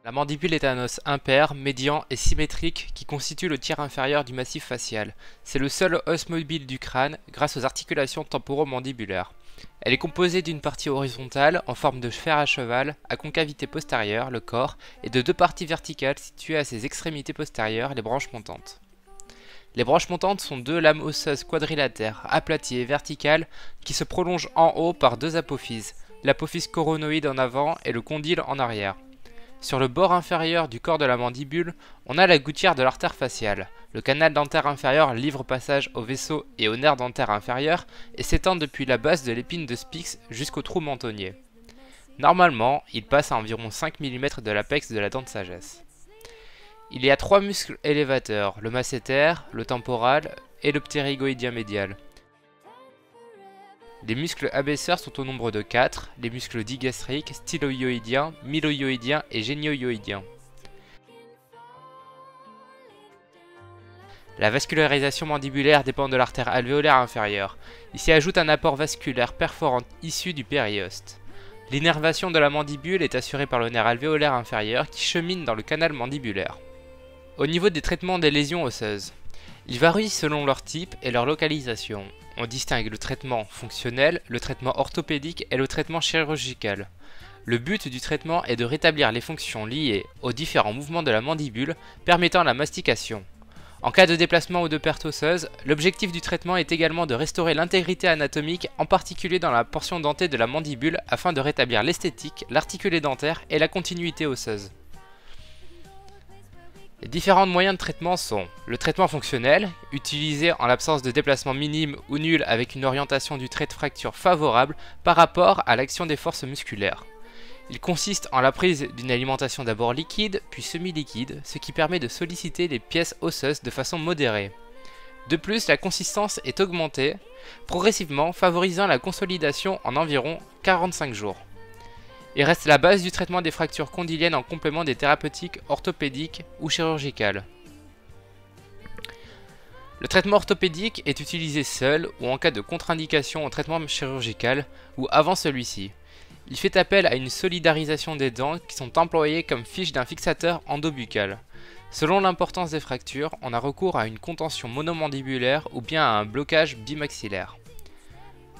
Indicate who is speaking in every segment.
Speaker 1: La mandibule est un os impair, médian et symétrique qui constitue le tiers inférieur du massif facial. C'est le seul os mobile du crâne grâce aux articulations temporomandibulaires. Elle est composée d'une partie horizontale en forme de fer à cheval à concavité postérieure, le corps, et de deux parties verticales situées à ses extrémités postérieures, les branches montantes. Les branches montantes sont deux lames osseuses quadrilatères, aplaties et verticales, qui se prolongent en haut par deux apophyses, l'apophyse coronoïde en avant et le condyle en arrière. Sur le bord inférieur du corps de la mandibule, on a la gouttière de l'artère faciale. Le canal dentaire inférieur livre passage au vaisseau et au nerf dentaire inférieur et s'étend depuis la base de l'épine de Spix jusqu'au trou mentonnier. Normalement, il passe à environ 5 mm de l'apex de la dent de sagesse. Il y a trois muscles élévateurs, le masséter, le temporal et le ptérygoïdien médial. Les muscles abaisseurs sont au nombre de 4, les muscles digastriques, styloïoïdiens, myloïoïdiens et génioïoïdiens. La vascularisation mandibulaire dépend de l'artère alvéolaire inférieure. Il s'y ajoute un apport vasculaire perforant issu du périoste. L'innervation de la mandibule est assurée par le nerf alvéolaire inférieur qui chemine dans le canal mandibulaire. Au niveau des traitements des lésions osseuses, ils varient selon leur type et leur localisation. On distingue le traitement fonctionnel, le traitement orthopédique et le traitement chirurgical. Le but du traitement est de rétablir les fonctions liées aux différents mouvements de la mandibule permettant la mastication. En cas de déplacement ou de perte osseuse, l'objectif du traitement est également de restaurer l'intégrité anatomique, en particulier dans la portion dentée de la mandibule, afin de rétablir l'esthétique, l'articulé dentaire et la continuité osseuse. Les différents moyens de traitement sont le traitement fonctionnel, utilisé en l'absence de déplacement minime ou nul avec une orientation du trait de fracture favorable par rapport à l'action des forces musculaires. Il consiste en la prise d'une alimentation d'abord liquide puis semi-liquide, ce qui permet de solliciter les pièces osseuses de façon modérée. De plus, la consistance est augmentée progressivement, favorisant la consolidation en environ 45 jours. Il reste la base du traitement des fractures condyliennes en complément des thérapeutiques orthopédiques ou chirurgicales. Le traitement orthopédique est utilisé seul ou en cas de contre-indication au traitement chirurgical ou avant celui-ci. Il fait appel à une solidarisation des dents qui sont employées comme fiches d'un fixateur endobuccal. Selon l'importance des fractures, on a recours à une contention monomandibulaire ou bien à un blocage bimaxillaire.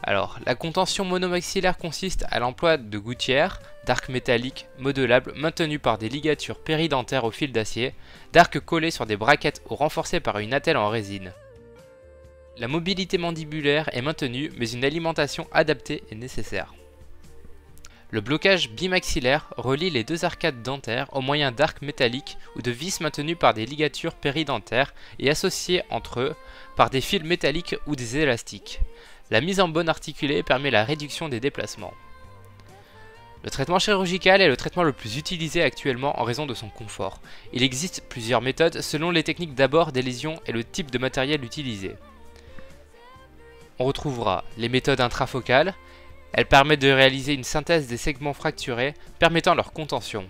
Speaker 1: Alors, la contention monomaxillaire consiste à l'emploi de gouttières, d'arcs métalliques modelables maintenus par des ligatures péridentaires au fil d'acier, d'arcs collés sur des braquettes ou renforcés par une attelle en résine. La mobilité mandibulaire est maintenue, mais une alimentation adaptée est nécessaire. Le blocage bimaxillaire relie les deux arcades dentaires au moyen d'arcs métalliques ou de vis maintenus par des ligatures péridentaires et associés entre eux par des fils métalliques ou des élastiques. La mise en bonne articulée permet la réduction des déplacements. Le traitement chirurgical est le traitement le plus utilisé actuellement en raison de son confort. Il existe plusieurs méthodes selon les techniques d'abord des lésions et le type de matériel utilisé. On retrouvera les méthodes intrafocales. Elles permettent de réaliser une synthèse des segments fracturés permettant leur contention.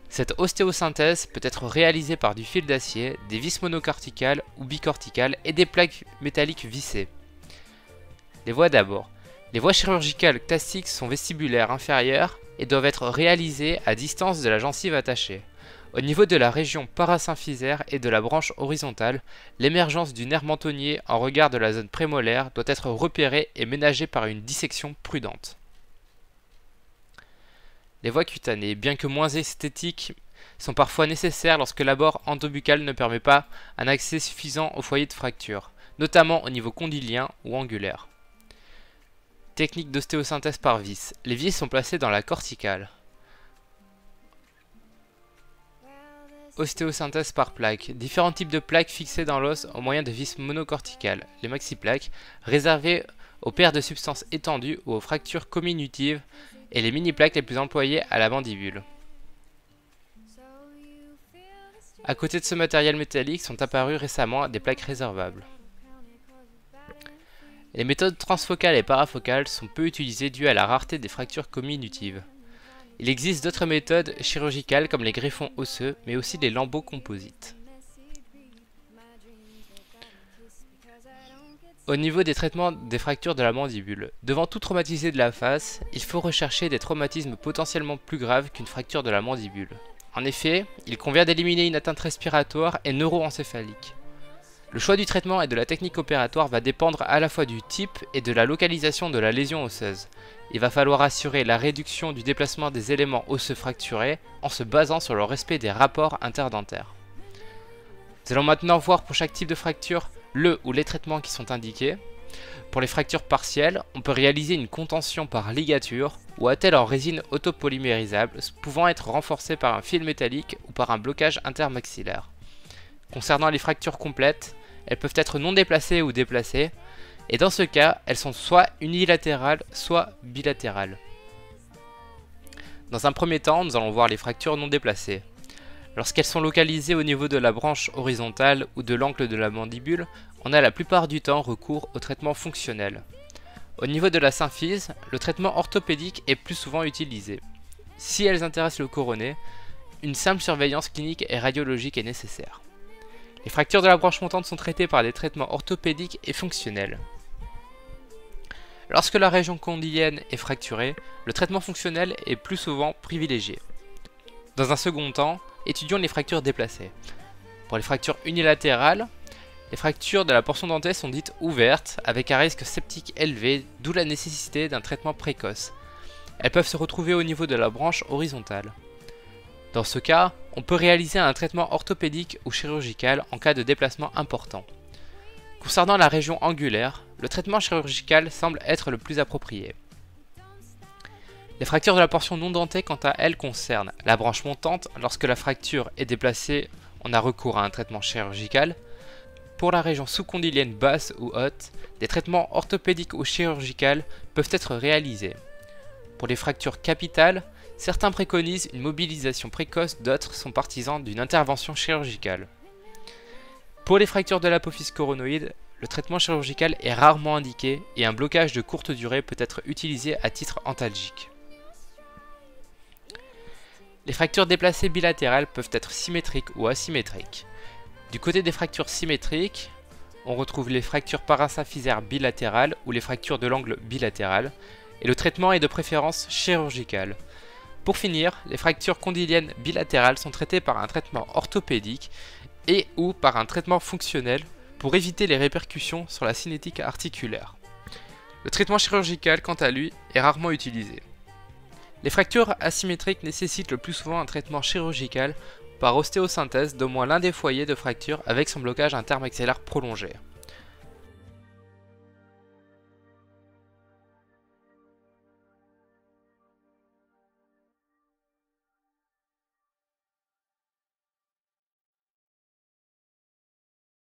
Speaker 1: Cette ostéosynthèse peut être réalisée par du fil d'acier, des vis monocorticales ou bicorticales et des plaques métalliques vissées. Les voies d'abord. Les voies chirurgicales classiques sont vestibulaires inférieures et doivent être réalisées à distance de la gencive attachée. Au niveau de la région parasymphysaire et de la branche horizontale, l'émergence du nerf mentonnier en regard de la zone prémolaire doit être repérée et ménagée par une dissection prudente. Les voies cutanées, bien que moins esthétiques, sont parfois nécessaires lorsque l'abord endobuccal ne permet pas un accès suffisant au foyer de fracture, notamment au niveau condylien ou angulaire. Technique d'ostéosynthèse par vis. Les vis sont placées dans la corticale. Ostéosynthèse par plaque. Différents types de plaques fixées dans l'os au moyen de vis monocorticales. Les maxiplaques, réservées aux paires de substances étendues ou aux fractures comminutives, et les mini-plaques les plus employées à la mandibule. À côté de ce matériel métallique sont apparues récemment des plaques réservables. Les méthodes transfocales et parafocales sont peu utilisées dues à la rareté des fractures comminutives. Il existe d'autres méthodes chirurgicales comme les greffons osseux, mais aussi les lambeaux composites. Au niveau des traitements des fractures de la mandibule, devant tout traumatisé de la face, il faut rechercher des traumatismes potentiellement plus graves qu'une fracture de la mandibule. En effet, il convient d'éliminer une atteinte respiratoire et neuroencéphalique. Le choix du traitement et de la technique opératoire va dépendre à la fois du type et de la localisation de la lésion osseuse. Il va falloir assurer la réduction du déplacement des éléments osseux fracturés en se basant sur le respect des rapports interdentaires. Nous allons maintenant voir pour chaque type de fracture le ou les traitements qui sont indiqués. Pour les fractures partielles, on peut réaliser une contention par ligature ou attelle en résine autopolymérisable pouvant être renforcée par un fil métallique ou par un blocage intermaxillaire. Concernant les fractures complètes, elles peuvent être non déplacées ou déplacées, et dans ce cas, elles sont soit unilatérales, soit bilatérales. Dans un premier temps, nous allons voir les fractures non déplacées. Lorsqu'elles sont localisées au niveau de la branche horizontale ou de l'angle de la mandibule, on a la plupart du temps recours au traitement fonctionnel. Au niveau de la symphyse, le traitement orthopédique est plus souvent utilisé. Si elles intéressent le coroné, une simple surveillance clinique et radiologique est nécessaire. Les fractures de la branche montante sont traitées par des traitements orthopédiques et fonctionnels. Lorsque la région condylienne est fracturée, le traitement fonctionnel est plus souvent privilégié. Dans un second temps, étudions les fractures déplacées. Pour les fractures unilatérales, les fractures de la portion dentaire sont dites ouvertes, avec un risque septique élevé, d'où la nécessité d'un traitement précoce. Elles peuvent se retrouver au niveau de la branche horizontale. Dans ce cas, on peut réaliser un traitement orthopédique ou chirurgical en cas de déplacement important. Concernant la région angulaire, le traitement chirurgical semble être le plus approprié. Les fractures de la portion non dentée, quant à elles, concernent la branche montante. Lorsque la fracture est déplacée, on a recours à un traitement chirurgical. Pour la région sous-condylienne basse ou haute, des traitements orthopédiques ou chirurgicaux peuvent être réalisés. Pour les fractures capitales, certains préconisent une mobilisation précoce, d'autres sont partisans d'une intervention chirurgicale. Pour les fractures de l'apophyse coronoïde, le traitement chirurgical est rarement indiqué et un blocage de courte durée peut être utilisé à titre antalgique. Les fractures déplacées bilatérales peuvent être symétriques ou asymétriques. Du côté des fractures symétriques, on retrouve les fractures parasymphysaires bilatérales ou les fractures de l'angle bilatéral, et le traitement est de préférence chirurgical. Pour finir, les fractures condyliennes bilatérales sont traitées par un traitement orthopédique et ou par un traitement fonctionnel pour éviter les répercussions sur la cinétique articulaire. Le traitement chirurgical, quant à lui, est rarement utilisé. Les fractures asymétriques nécessitent le plus souvent un traitement chirurgical par ostéosynthèse d'au moins l'un des foyers de fracture avec son blocage intermaxillaire prolongé.